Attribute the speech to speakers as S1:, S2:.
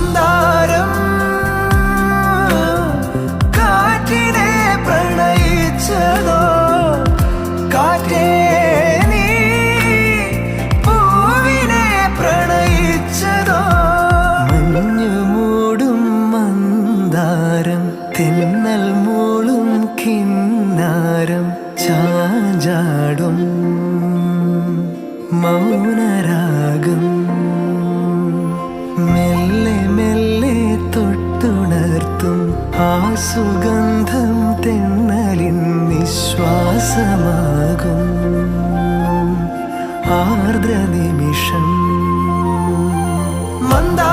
S1: മന്ദാരം കാറ്റിനെ പ്രണയിച്ചതോ, കാറ്റേ നീ പൂവിനെ പ്രണയിച്ചതോ. മഞ്ഞു മൂടും മന്ദാരം, തെന്നൽ മൂളും കിന്നാരം, ചാഞ്ചാടും മൗനരാഗം, മെല്ലെ മെല്ലെ തൊട്ടുണർത്തും ആ സുഗന്ധം തെന്നലിൻ നിശ്വാസമാകും ആർദ്ര നിമിഷം. മന്ദാരം